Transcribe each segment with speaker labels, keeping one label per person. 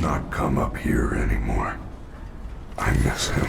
Speaker 1: not come up here anymore. I miss him.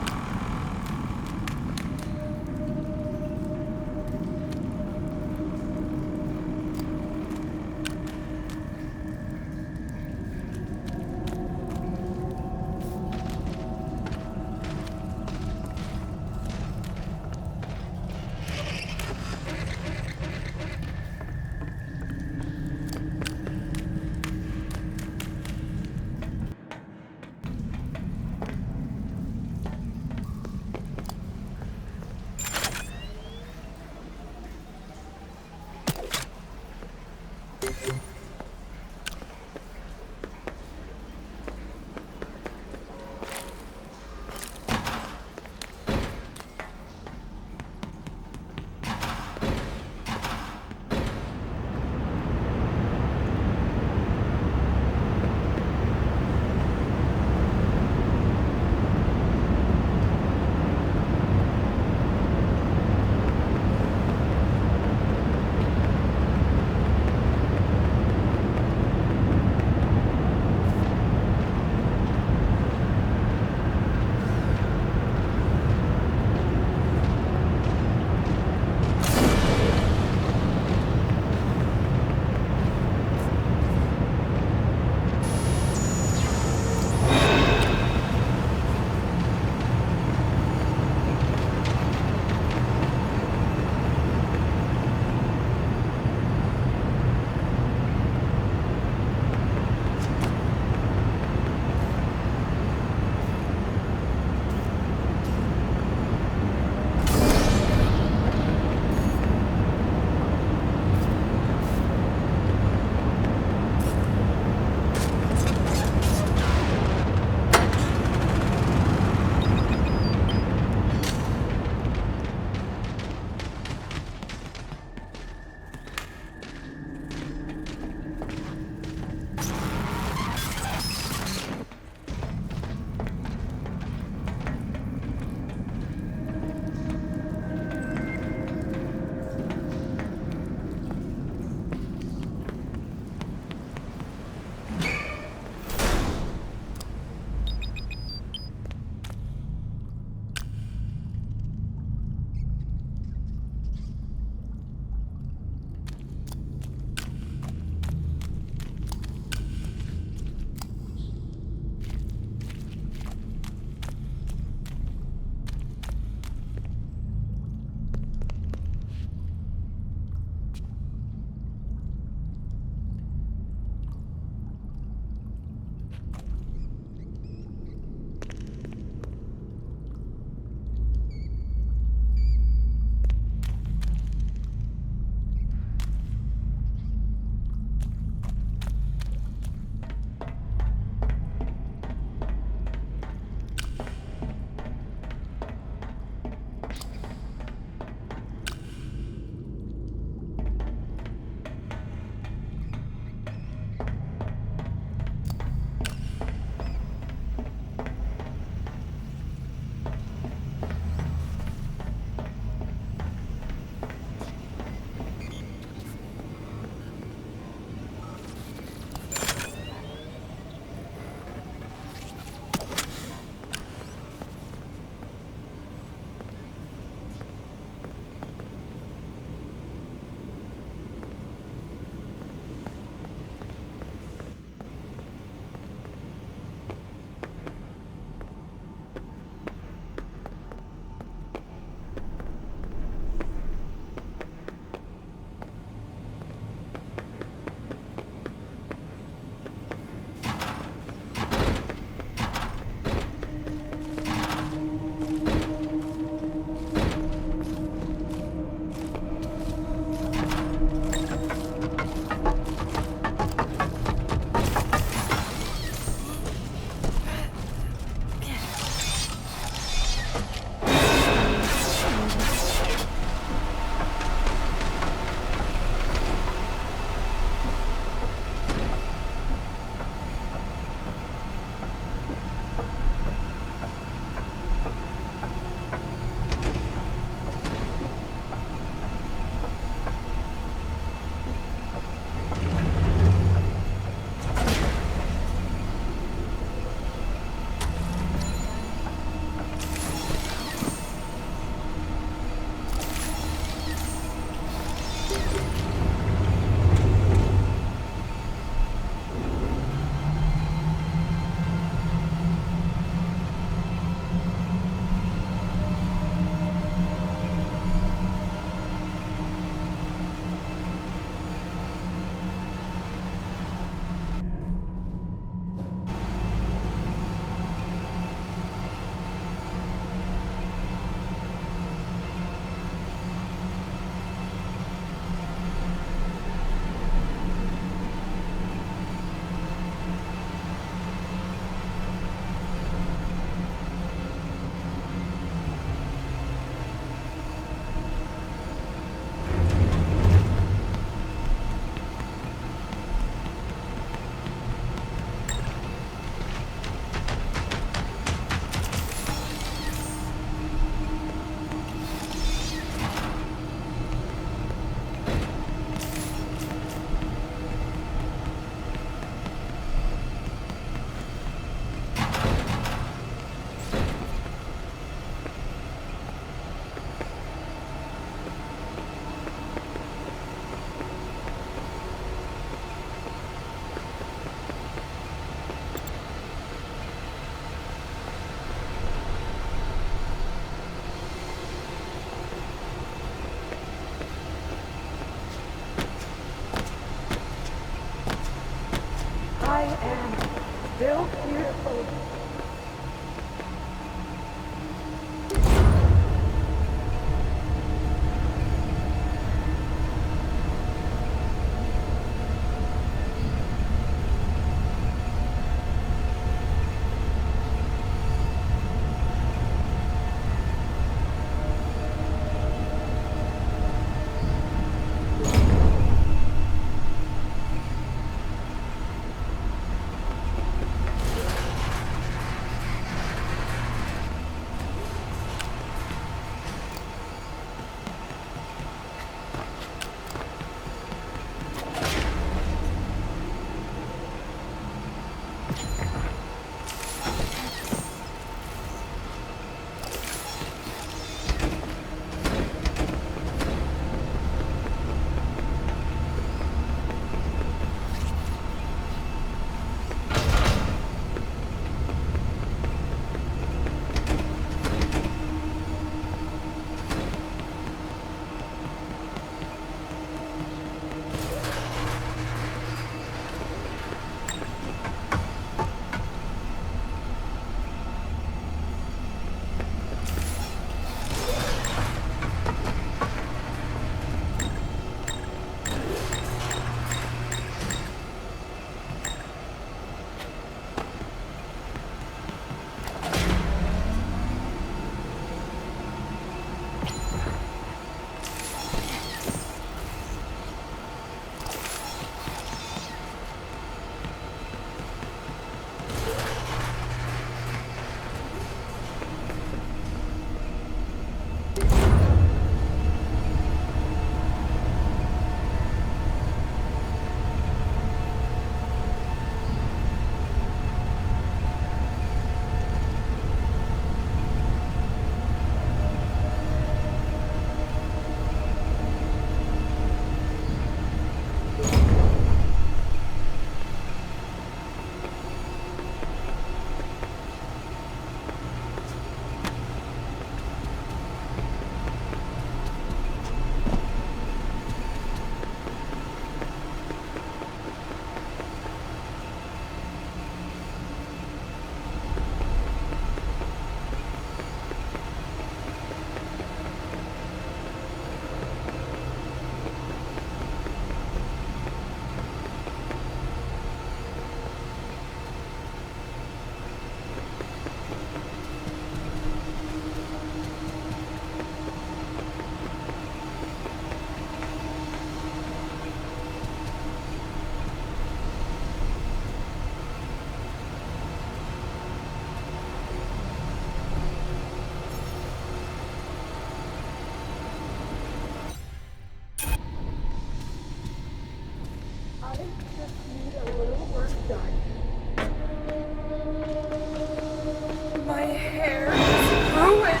Speaker 2: My hair is ruined.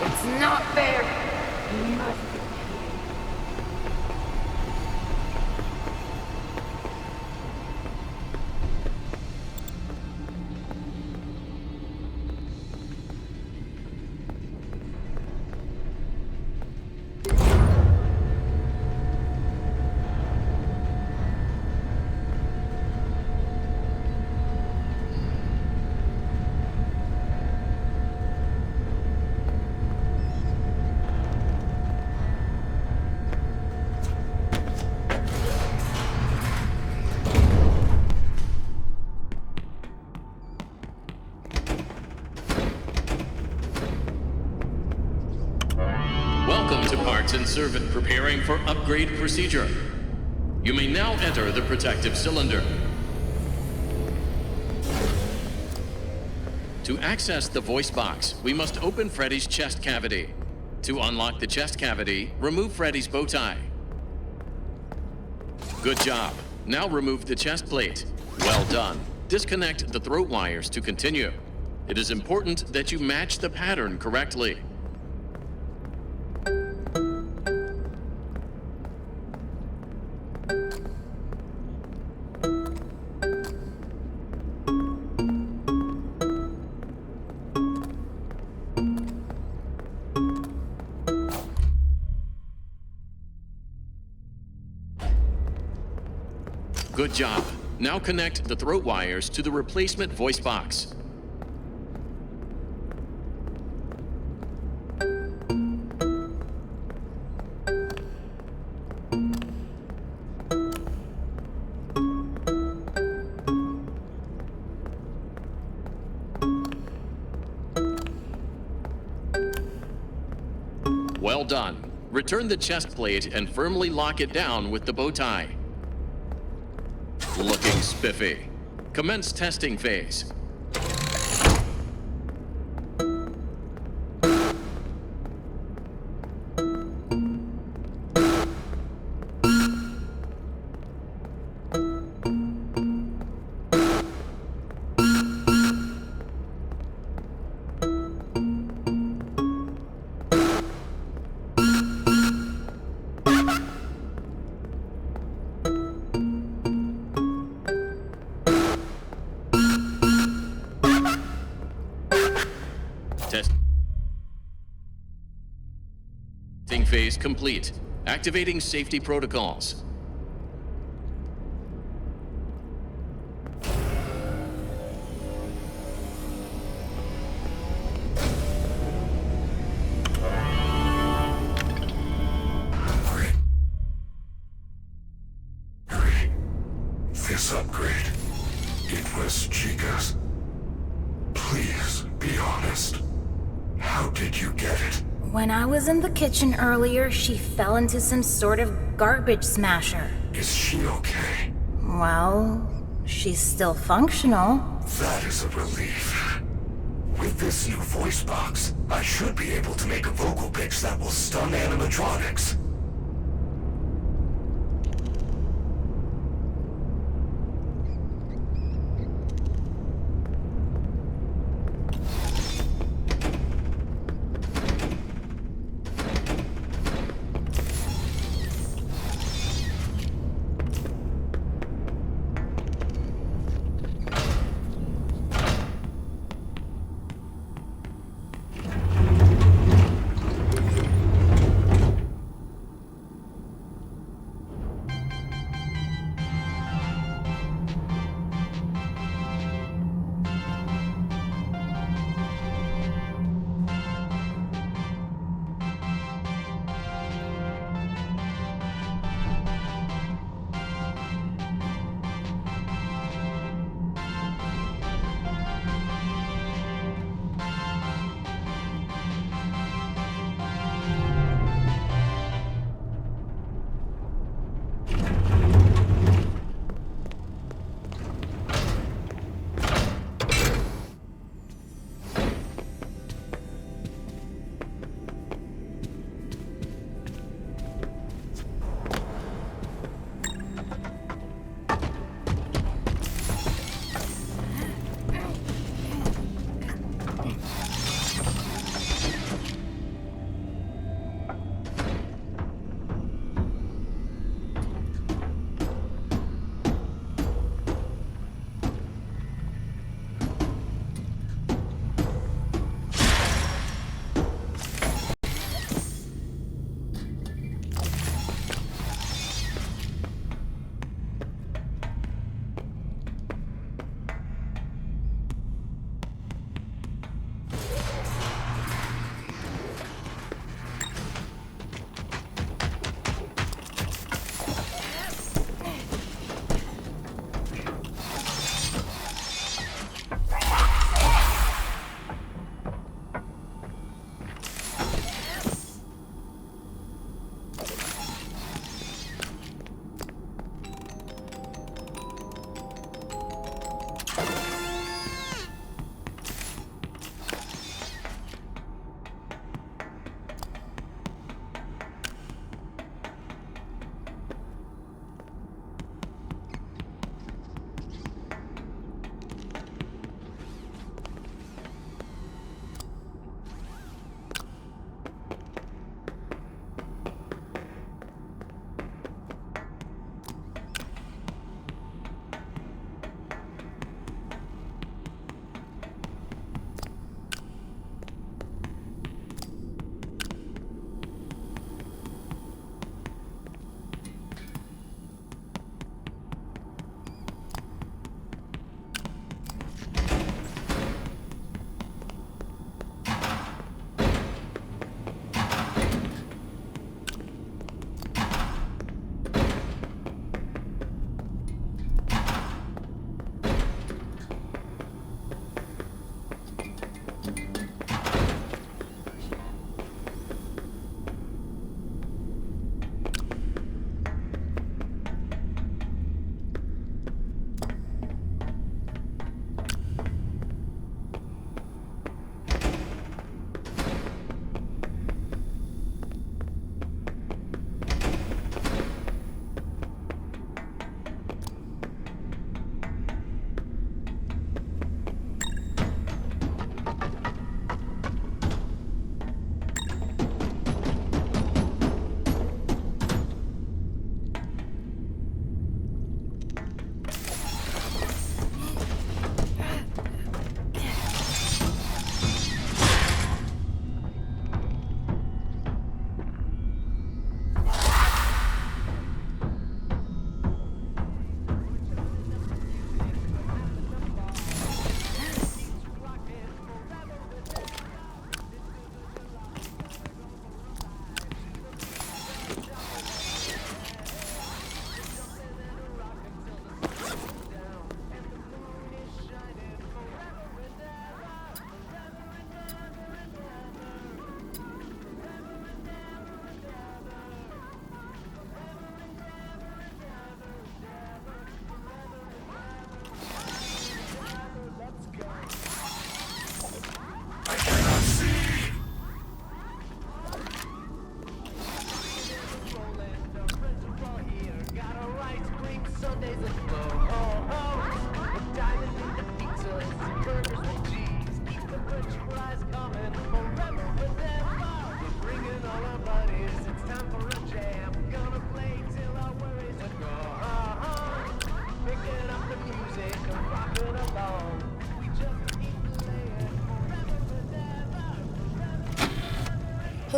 Speaker 2: It's not fair. You must be
Speaker 3: Welcome to Parts and Servant preparing for upgrade procedure. You may now enter the protective cylinder. To access the voice box, we must open Freddy's chest cavity. To unlock the chest cavity, remove Freddy's bow tie. Good job. Now remove the chest plate. Well done. Disconnect the throat wires to continue. It is important that you match the pattern correctly. Good job. Now connect the throat wires to the replacement voice box. Well done. Return the chest plate and firmly lock it down with the bow tie. Looking spiffy. Commence testing phase. Testing phase complete. Activating safety protocols.
Speaker 1: This upgrade, it was Chica's. Please be honest. How did you get it?
Speaker 4: When I was in the kitchen earlier, she fell into some sort of garbage smasher.
Speaker 1: Is she okay?
Speaker 4: Well, she's still functional.
Speaker 1: That is a relief. With this new voice box, I should be able to make a vocal pitch that will stun animatronics.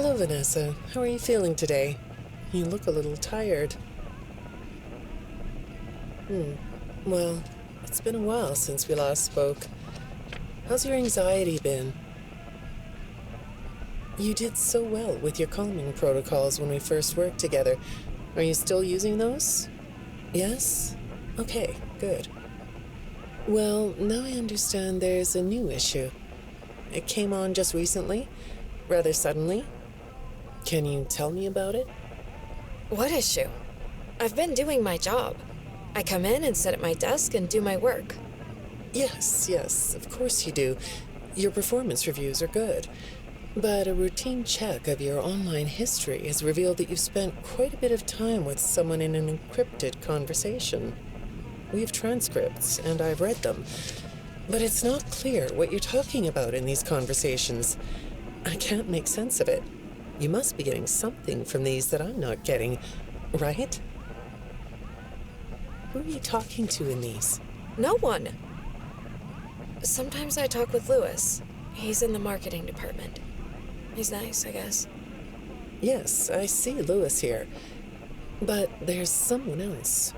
Speaker 5: Hello, Vanessa. How are you feeling today? You look a little tired. Well, it's been a while since we last spoke. How's your anxiety been? You did so well with your calming protocols when we first worked together. Are you still using those? Yes? Okay, good. Well, now I understand there's a new issue. It came on just recently, rather suddenly. Can you tell me about it?
Speaker 6: What issue? I've been doing my job. I come in and sit at my desk and do my work.
Speaker 5: Yes, of course you do. Your performance reviews are good. But a routine check of your online history has revealed that you've spent quite a bit of time with someone in an encrypted conversation. We have transcripts, and I've read them. But it's not clear what you're talking about in these conversations. I can't make sense of it. You must be getting something from these that I'm not getting, right? Who are you talking to in these?
Speaker 6: No one. Sometimes I talk with Lewis. He's in the marketing department. He's nice, I guess.
Speaker 5: Yes, I see Lewis here. But there's someone else.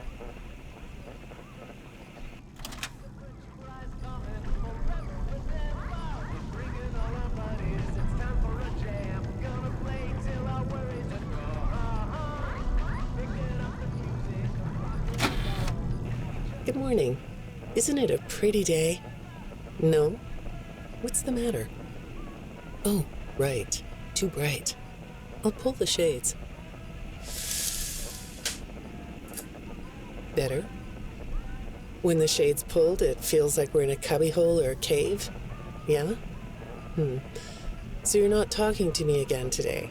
Speaker 5: Good morning. Isn't it a pretty day? No? What's the matter? Oh, right. Too bright. I'll pull the shades. Better? When the shade's pulled, it feels like we're in a cubbyhole or a cave? Yeah? So you're not talking to me again today?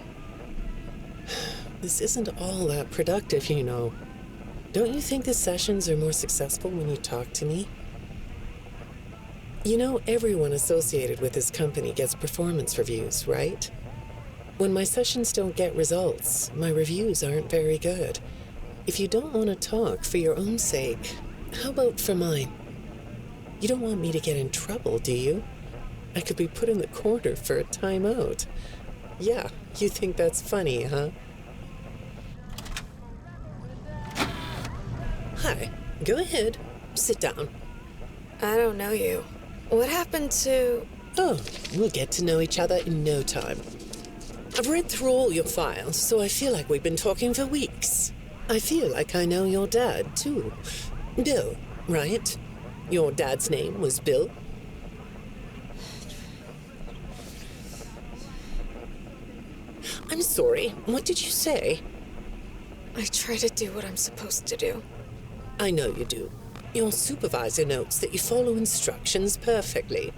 Speaker 5: This isn't all that productive, you know. Don't you think the sessions are more successful when you talk to me? You know, everyone associated with this company gets performance reviews, right? When my sessions don't get results, my reviews aren't very good. If you don't want to talk for your own sake, how about for mine? You don't want me to get in trouble, do you? I could be put in the corner for a timeout. Yeah, you think that's funny, huh? Hi, go ahead. Sit down.
Speaker 6: I don't know you. What happened to...
Speaker 5: Oh, we'll get to know each other in no time. I've read through all your files, so I feel like we've been talking for weeks. I feel like I know your dad, too. Bill, right? Your dad's name was Bill? I'm sorry, what did you say?
Speaker 6: I try to do what I'm supposed to do.
Speaker 5: I know you do. Your supervisor notes that you follow instructions perfectly.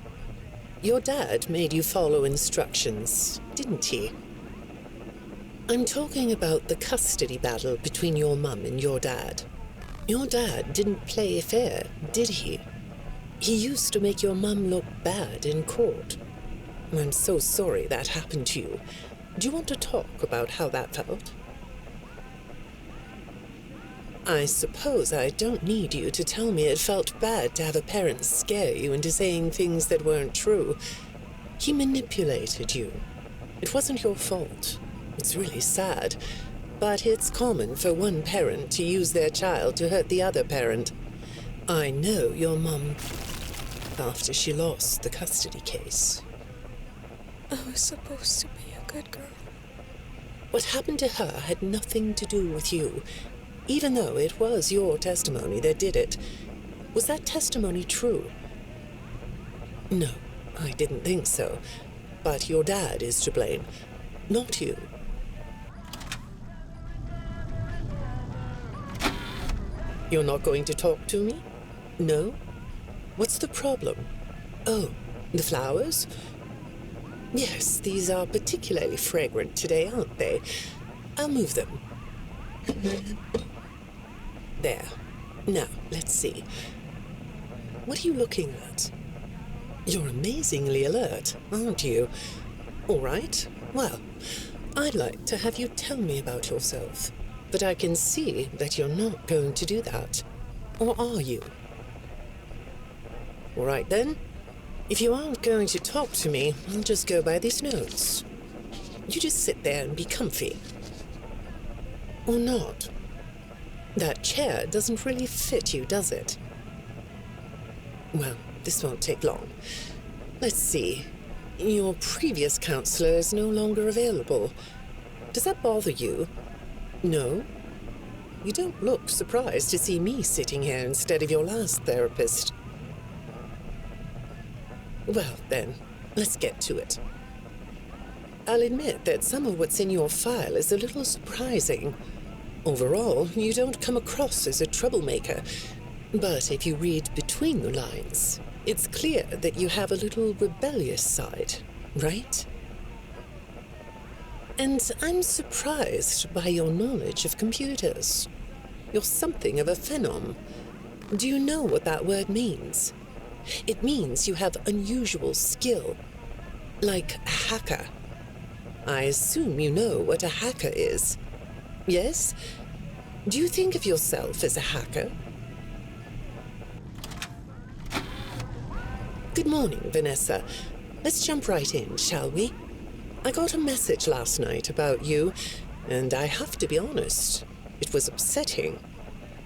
Speaker 5: Your dad made you follow instructions, didn't he? I'm talking about the custody battle between your mum and your dad. Your dad didn't play fair, did he? He used to make your mum look bad in court. I'm so sorry that happened to you. Do you want to talk about how that felt? I suppose I don't need you to tell me it felt bad to have a parent scare you into saying things that weren't true. He manipulated you. It wasn't your fault. It's really sad, but it's common for one parent to use their child to hurt the other parent. I know your mum after she lost the custody case.
Speaker 6: I was supposed to be a good girl.
Speaker 5: What happened to her had nothing to do with you. Even though it was your testimony that did it. Was that testimony true? No, I didn't think so. But your dad is to blame, not you. You're not going to talk to me? No? What's the problem? Oh, the flowers? Yes, these are particularly fragrant today, aren't they? I'll move them. There. Now, let's see. What are you looking at? You're amazingly alert, aren't you? All right. Well, I'd like to have you tell me about yourself. But I can see that you're not going to do that. Or are you? All right, then. If you aren't going to talk to me, I'll just go by these notes. You just sit there and be comfy. Or not. That chair doesn't really fit you, does it? Well, this won't take long. Let's see. Your previous counselor is no longer available. Does that bother you? No? You don't look surprised to see me sitting here instead of your last therapist. Well, then, let's get to it. I'll admit that some of what's in your file is a little surprising. Overall, you don't come across as a troublemaker. But if you read between the lines, it's clear that you have a little rebellious side, right? And I'm surprised by your knowledge of computers. You're something of a phenom. Do you know what that word means? It means you have unusual skill, like a hacker. I assume you know what a hacker is. Yes? Do you think of yourself as a hacker? Good morning, Vanessa. Let's jump right in, shall we? I got a message last night about you, and I have to be honest, it was upsetting.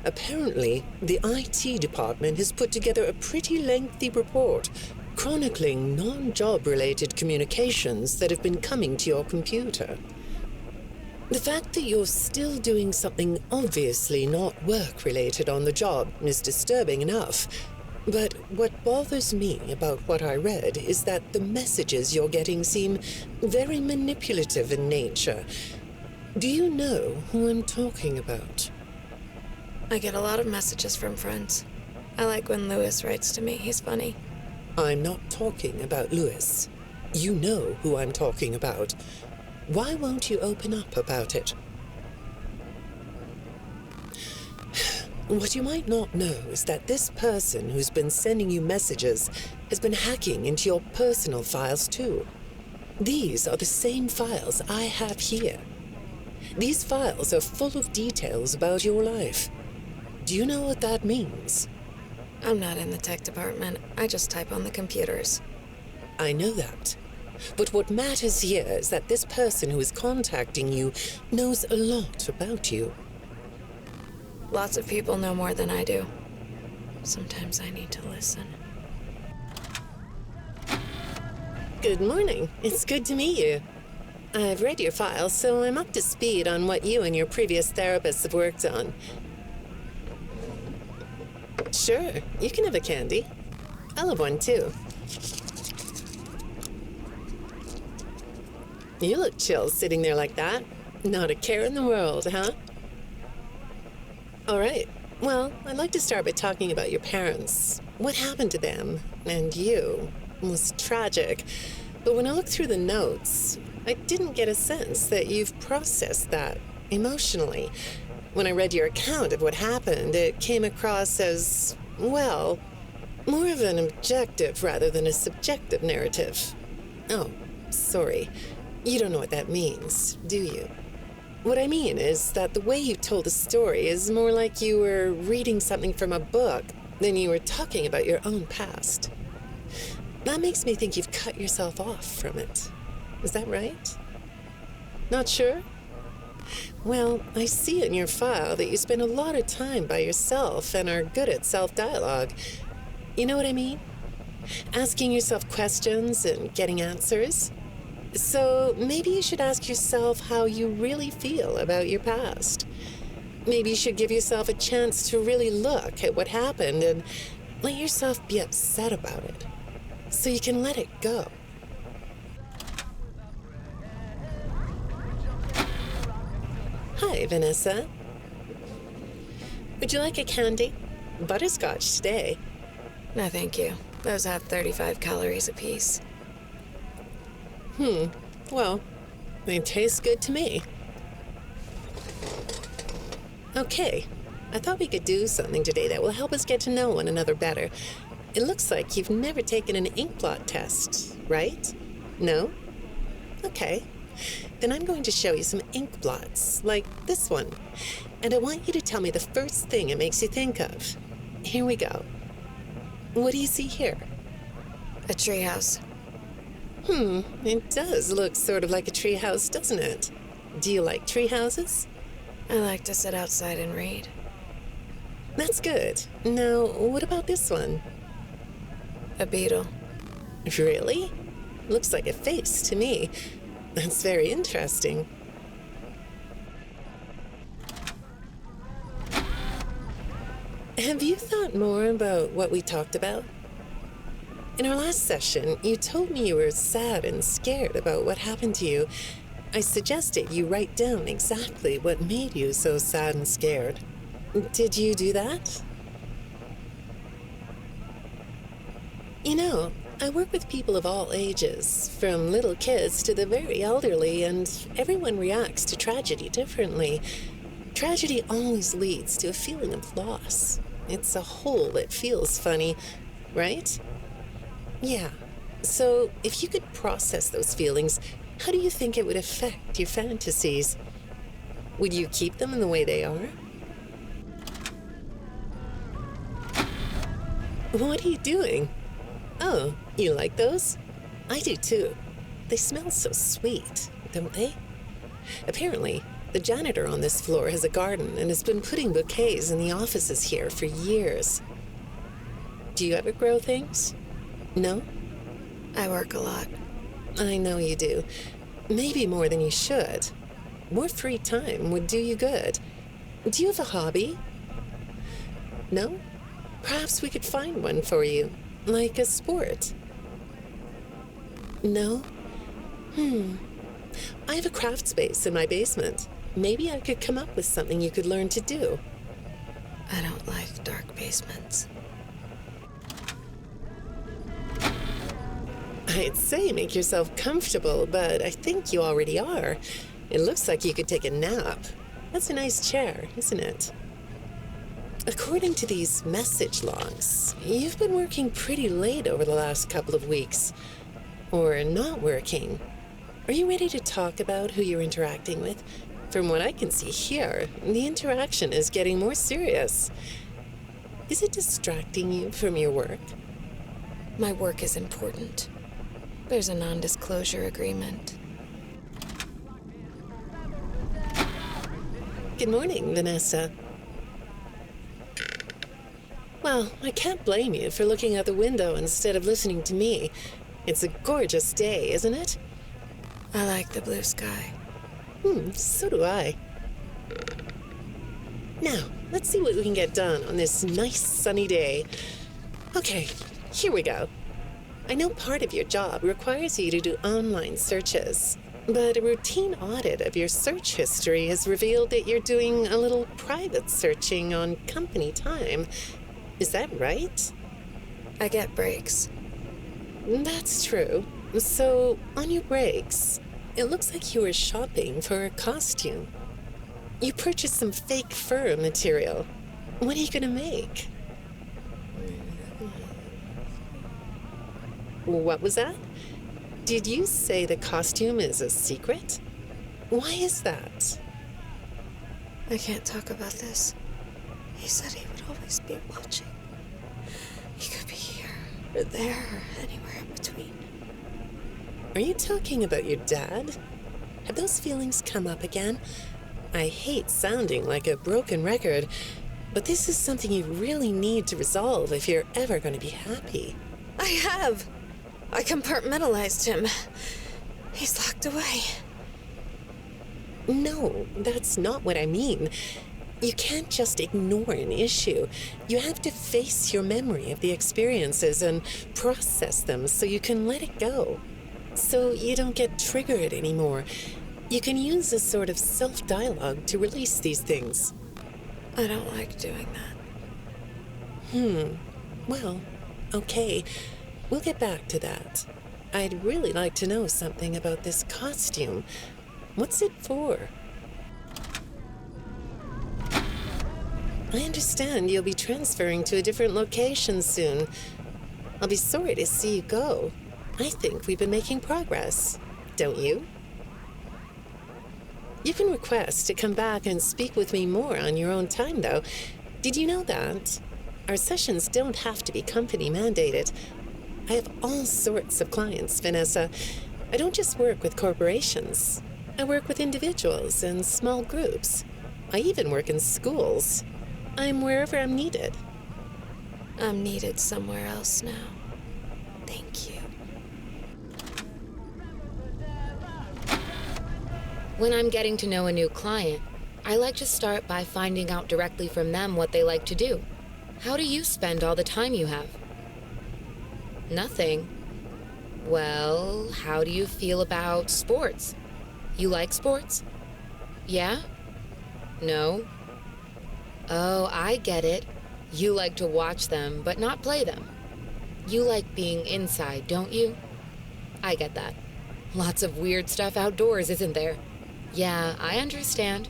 Speaker 5: Apparently, the IT department has put together a pretty lengthy report chronicling non-job-related communications that have been coming to your computer. The fact that you're still doing something obviously not work-related on the job is disturbing enough. But what bothers me about what I read is that the messages you're getting seem very manipulative in nature. Do you know who I'm talking about?
Speaker 6: I get a lot of messages from friends. I like when Lewis writes to me. He's funny.
Speaker 5: I'm not talking about Lewis. You know who I'm talking about. Why won't you open up about it? What you might not know is that this person who's been sending you messages has been hacking into your personal files too. These are the same files I have here. These files are full of details about your life. Do you know what that means?
Speaker 6: I'm not in the tech department. I just type on the computers.
Speaker 5: I know that. But what matters here is that this person who is contacting you knows a lot about you.
Speaker 6: Lots of people know more than I do. Sometimes I need to listen.
Speaker 5: Good morning. It's good to meet you. I've read your file, so I'm up to speed on what you and your previous therapists have worked on. Sure, you can have a candy. I'll have one too. You look chill sitting there like that. Not a care in the world, huh? All right. Well, I'd like to start by talking about your parents. What happened to them and you was tragic. But when I looked through the notes, I didn't get a sense that you've processed that emotionally. When I read your account of what happened, it came across as, well, more of an objective rather than a subjective narrative. Oh, sorry. You don't know what that means, do you? What I mean is that the way you told the story is more like you were reading something from a book than you were talking about your own past. That makes me think you've cut yourself off from it. Is that right? Not sure? Well, I see in your file that you spend a lot of time by yourself and are good at self-dialogue. You know what I mean? Asking yourself questions and getting answers. So maybe you should ask yourself how you really feel about your past. Maybe you should give yourself a chance to really look at what happened and let yourself be upset about it, so you can let it go. Hi, Vanessa. Would you like a candy? Butterscotch today.
Speaker 6: No, thank you. Those have 35 calories apiece.
Speaker 5: Well, they taste good to me. Okay, I thought we could do something today that will help us get to know one another better. It looks like you've never taken an ink blot test, right? No? Okay. Then I'm going to show you some ink blots, like this one. And I want you to tell me the first thing it makes you think of. Here we go. What do you see here?
Speaker 6: A treehouse.
Speaker 5: It does look sort of like a treehouse, doesn't it? Do you like treehouses?
Speaker 6: I like to sit outside and read.
Speaker 5: That's good. Now, what about this one?
Speaker 6: A beetle.
Speaker 5: Really? Looks like a face to me. That's very interesting. Have you thought more about what we talked about? In our last session, you told me you were sad and scared about what happened to you. I suggested you write down exactly what made you so sad and scared. Did you do that? You know, I work with people of all ages, from little kids to the very elderly, and everyone reacts to tragedy differently. Tragedy always leads to a feeling of loss. It's a hole that feels funny, right? Yeah. So, if you could process those feelings, how do you think it would affect your fantasies? Would you keep them in the way they are? What are you doing? Oh, you like those? I do too. They smell so sweet, don't they? Apparently, the janitor on this floor has a garden and has been putting bouquets in the offices here for years. Do you ever grow things? No?
Speaker 6: I work a lot.
Speaker 5: I know you do. Maybe more than you should. More free time would do you good. Do you have a hobby? No? Perhaps we could find one for you, like a sport. No? I have a craft space in my basement. Maybe I could come up with something you could learn to do.
Speaker 6: I don't like dark basements.
Speaker 5: I'd say make yourself comfortable, but I think you already are. It looks like you could take a nap. That's a nice chair, isn't it? According to these message logs, you've been working pretty late over the last couple of weeks. Or not working. Are you ready to talk about who you're interacting with? From what I can see here, the interaction is getting more serious. Is it distracting you from your work?
Speaker 6: My work is important. There's a non-disclosure agreement.
Speaker 5: Good morning, Vanessa. Well, I can't blame you for looking out the window instead of listening to me. It's a gorgeous day, isn't it?
Speaker 6: I like the blue sky.
Speaker 5: So do I. Now, let's see what we can get done on this nice sunny day. Okay, here we go. I know part of your job requires you to do online searches, but a routine audit of your search history has revealed that you're doing a little private searching on company time. Is that right?
Speaker 6: I get breaks.
Speaker 5: That's true. So, on your breaks, it looks like you were shopping for a costume. You purchased some fake fur material. What are you gonna make? What was that? Did you say the costume is a secret? Why is that?
Speaker 6: I can't talk about this. He said he would always be watching. He could be here, or there, or anywhere in between.
Speaker 5: Are you talking about your dad? Have those feelings come up again? I hate sounding like a broken record, but this is something you really need to resolve if you're ever going to be happy.
Speaker 6: I have. I compartmentalized him. He's locked away.
Speaker 5: No, that's not what I mean. You can't just ignore an issue. You have to face your memory of the experiences and process them so you can let it go. So you don't get triggered anymore. You can use a sort of self-dialogue to release these things.
Speaker 6: I don't like doing that.
Speaker 5: Well, okay. We'll get back to that. I'd really like to know something about this costume. What's it for? I understand you'll be transferring to a different location soon. I'll be sorry to see you go. I think we've been making progress, don't you? You can request to come back and speak with me more on your own time, though. Did you know that? Our sessions don't have to be company mandated. I have all sorts of clients, Vanessa. I don't just work with corporations. I work with individuals and small groups. I even work in schools. I'm wherever I'm needed.
Speaker 6: I'm needed somewhere else now. Thank you.
Speaker 7: When I'm getting to know a new client, I like to start by finding out directly from them what they like to do. How do you spend all the time you have? Nothing. Well, how do you feel about sports? You like sports? Yeah? No? Oh, I get it. You like to watch them, but not play them. You like being inside, don't you? I get that. Lots of weird stuff outdoors, isn't there? Yeah, I understand.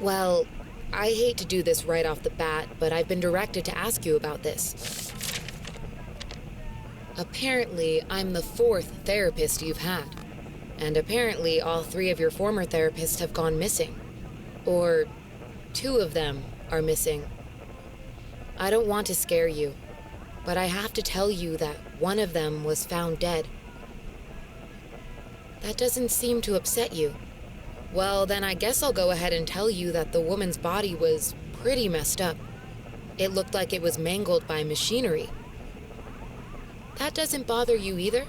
Speaker 7: Well, I hate to do this right off the bat, but I've been directed to ask you about this. Apparently, I'm the 4th therapist you've had. And apparently, all 3 of your former therapists have gone missing. Or 2 of them are missing. I don't want to scare you, but I have to tell you that one of them was found dead. That doesn't seem to upset you. Well, then I guess I'll go ahead and tell you that the woman's body was pretty messed up. It looked like it was mangled by machinery. That doesn't bother you either?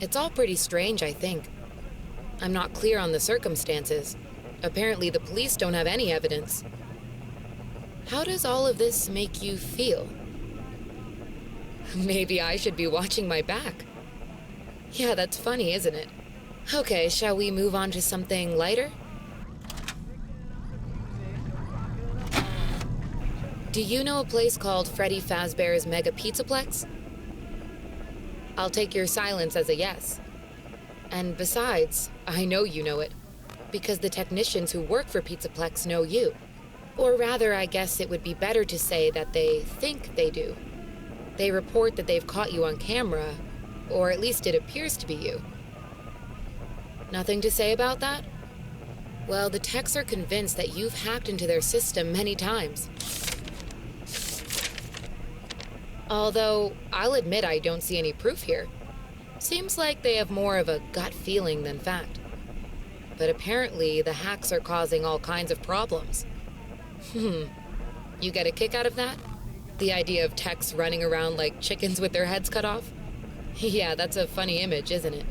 Speaker 7: It's all pretty strange, I think. I'm not clear on the circumstances. Apparently the police don't have any evidence. How does all of this make you feel? Maybe I should be watching my back. Yeah, that's funny, isn't it? Okay, shall we move on to something lighter? Do you know a place called Freddy Fazbear's Mega Pizzaplex? I'll take your silence as a yes. And besides, I know you know it, because the technicians who work for Pizzaplex know you. Or rather, I guess it would be better to say that they think they do. They report that they've caught you on camera, or at least it appears to be you. Nothing to say about that? Well, the techs are convinced that you've hacked into their system many times. Although, I'll admit I don't see any proof here. Seems like they have more of a gut feeling than fact. But apparently, the hacks are causing all kinds of problems. You get a kick out of that? The idea of techs running around like chickens with their heads cut off? Yeah, that's a funny image, isn't it?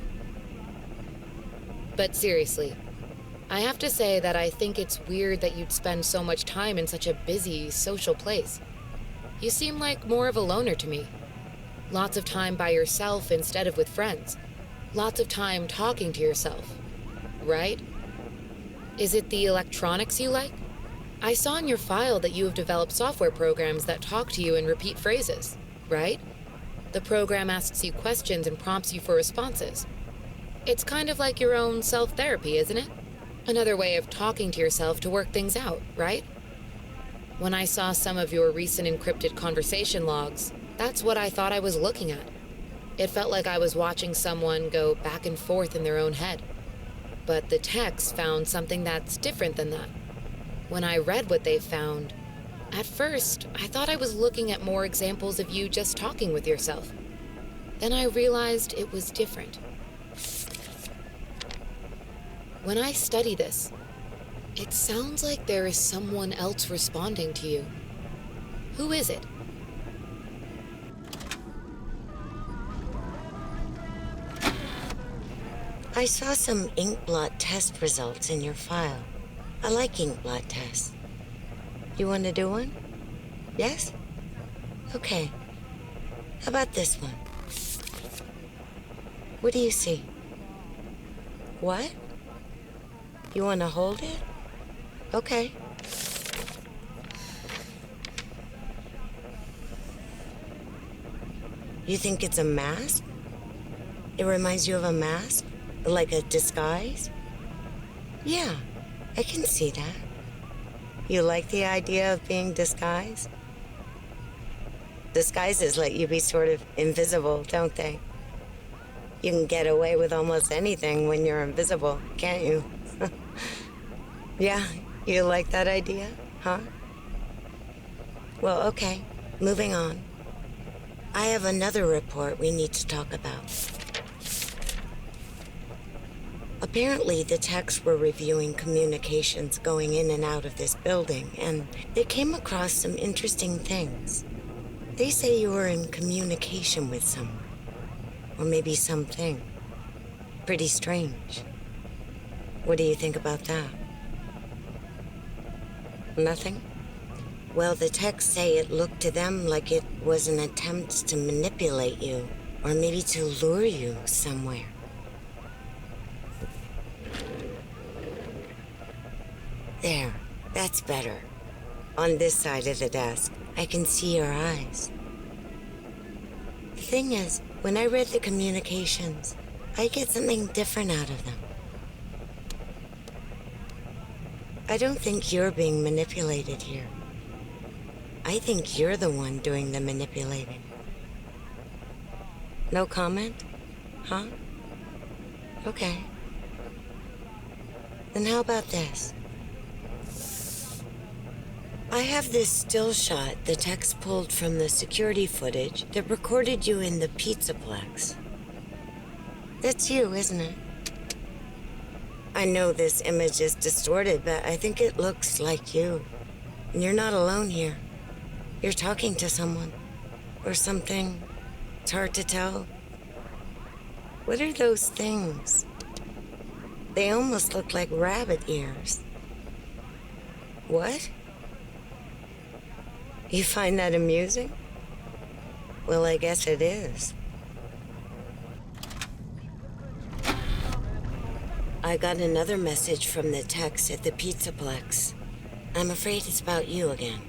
Speaker 7: But seriously, I have to say that I think it's weird that you'd spend so much time in such a busy, social place. You seem like more of a loner to me. Lots of time by yourself instead of with friends. Lots of time talking to yourself. Right? Is it the electronics you like? I saw in your file that you have developed software programs that talk to you in repeat phrases, right? The program asks you questions and prompts you for responses. It's kind of like your own self-therapy, isn't it? Another way of talking to yourself to work things out, right? When I saw some of your recent encrypted conversation logs, that's what I thought I was looking at. It felt like I was watching someone go back and forth in their own head. But the techs found something that's different than that. When I read what they found, at first, I thought I was looking at more examples of you just talking with yourself. Then I realized it was different. When I study this, it sounds like there is someone else responding to you. Who is it?
Speaker 8: I saw some ink blot test results in your file. I like ink blot tests. You want to do one? Yes? Okay. How about this one? What do you see? What? You want to hold it? Okay. You think it's a mask? It reminds you of a mask? Like a disguise? Yeah, I can see that. You like the idea of being disguised? Disguises let you be sort of invisible, don't they? You can get away with almost anything when you're invisible, can't you? Yeah, you like that idea, huh? Well, okay, moving on. I have another report we need to talk about. Apparently, the techs were reviewing communications going in and out of this building, and they came across some interesting things. They say you were in communication with someone, or maybe something. Pretty strange. What do you think about that? Nothing? Well, the techs say it looked to them like it was an attempt to manipulate you, or maybe to lure you somewhere. There, that's better. On this side of the desk, I can see your eyes. The thing is, when I read the communications, I get something different out of them. I don't think you're being manipulated here. I think you're the one doing the manipulating. No comment? Huh? Okay. Then how about this? I have this still shot the techs pulled from the security footage that recorded you in the Pizzaplex. That's you, isn't it? I know this image is distorted, but I think it looks like you. And you're not alone here. You're talking to someone. Or something. It's hard to tell. What are those things? They almost look like rabbit ears. What? You find that amusing? Well, I guess it is. I got another message from the techs at the Pizzaplex. I'm afraid it's about you again.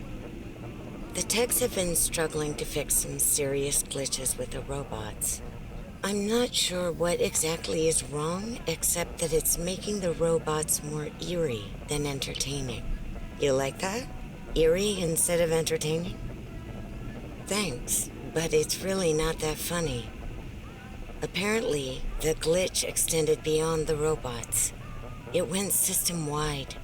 Speaker 8: The techs have been struggling to fix some serious glitches with the robots. I'm not sure what exactly is wrong, except that it's making the robots more eerie than entertaining. You like that? Eerie instead of entertaining? Thanks, but it's really not that funny. Apparently, the glitch extended beyond the robots. It went system-wide.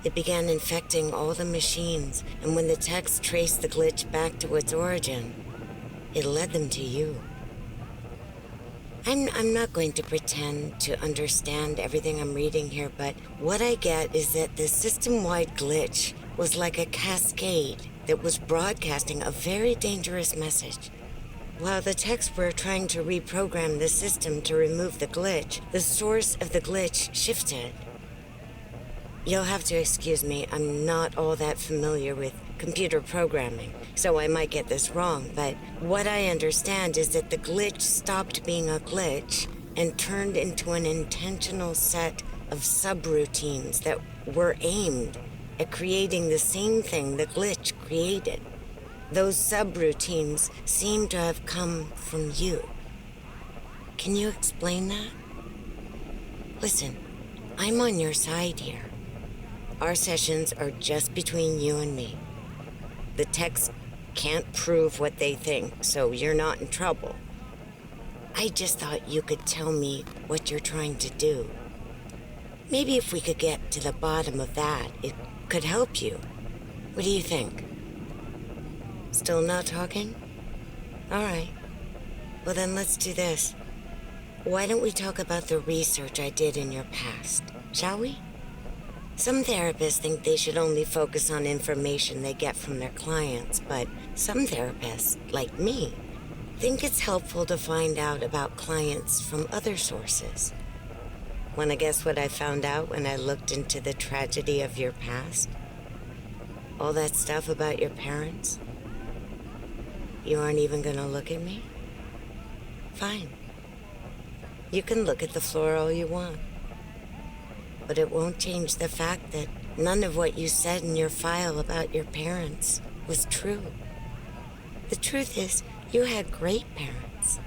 Speaker 8: It began infecting all the machines, and when the techs traced the glitch back to its origin, it led them to you. I'm not going to pretend to understand everything I'm reading here, but what I get is that the system-wide glitch was like a cascade that was broadcasting a very dangerous message. While the techs were trying to reprogram the system to remove the glitch, the source of the glitch shifted. You'll have to excuse me, I'm not all that familiar with computer programming, so I might get this wrong, but what I understand is that the glitch stopped being a glitch and turned into an intentional set of subroutines that were aimed at creating the same thing the glitch created. Those subroutines seem to have come from you. Can you explain that? Listen, I'm on your side here. Our sessions are just between you and me. The techs can't prove what they think, so you're not in trouble. I just thought you could tell me what you're trying to do. Maybe if we could get to the bottom of that, it could help you. What do you think? Still not talking? All right. Well, then let's do this. Why don't we talk about the research I did in your past, shall we? Some therapists think they should only focus on information they get from their clients, but some therapists, like me, think it's helpful to find out about clients from other sources. Want to guess what I found out when I looked into the tragedy of your past? All that stuff about your parents? You aren't even gonna look at me? Fine. You can look at the floor all you want. But it won't change the fact that none of what you said in your file about your parents was true. The truth is, you had great parents,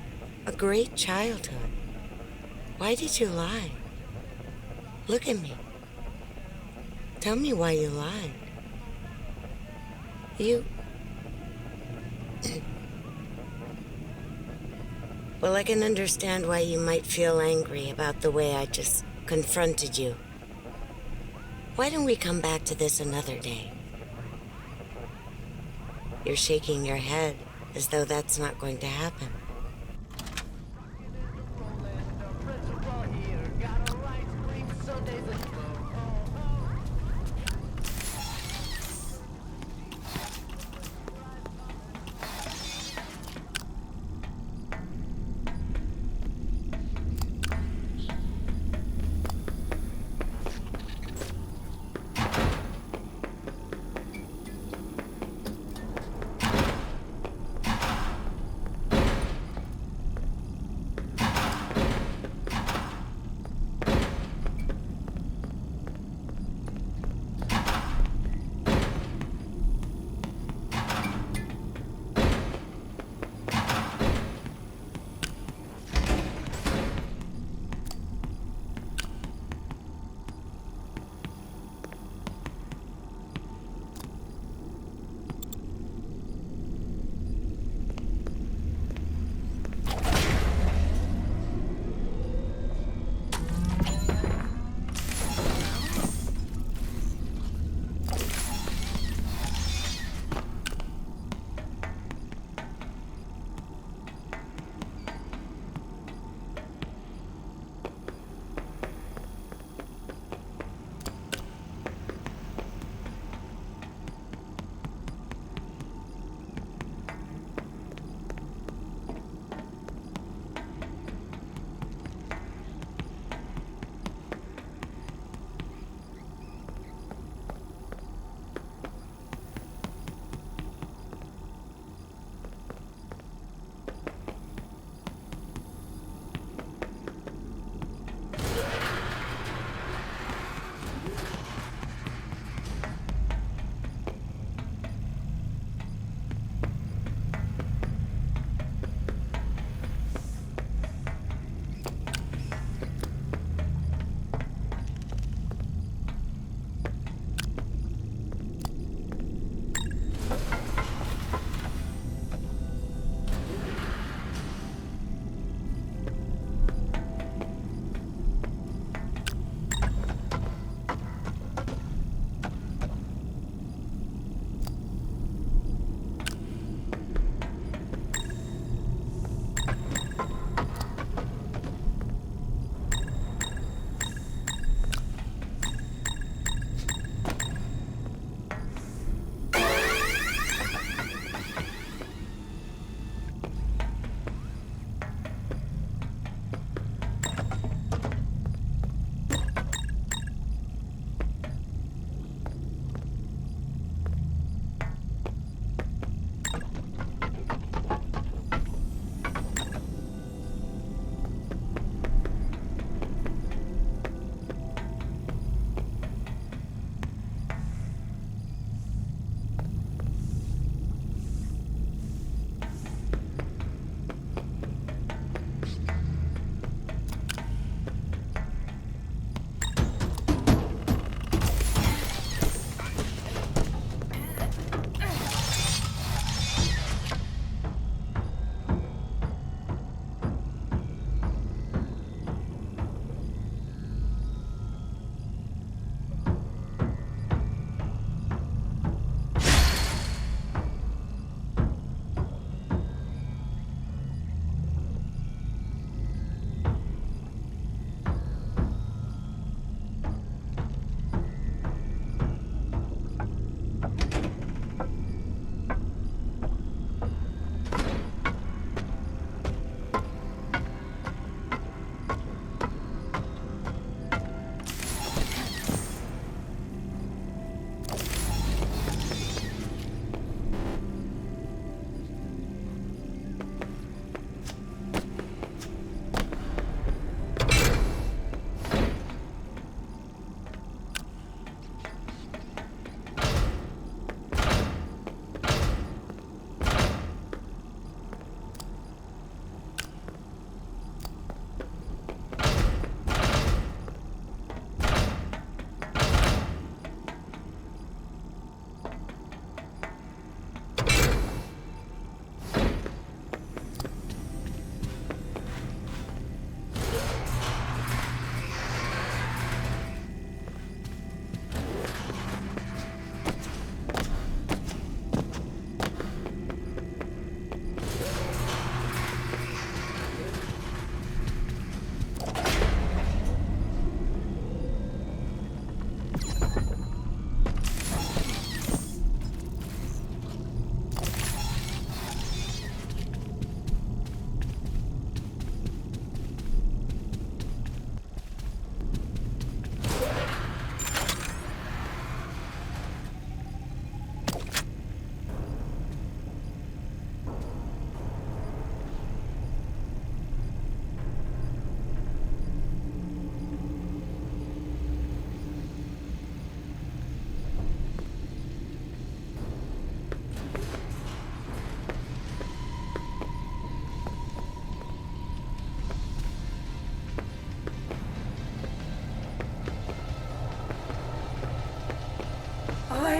Speaker 8: a great childhood. Why did you lie? Look at me. Tell me why you lied. You... Well, I can understand why you might feel angry about the way I just confronted you. Why don't we come back to this another day? You're shaking your head. as though that's not going to happen.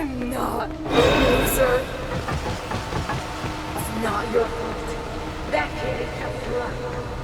Speaker 2: I'm not a loser. It's not your fault. That kid kept you up.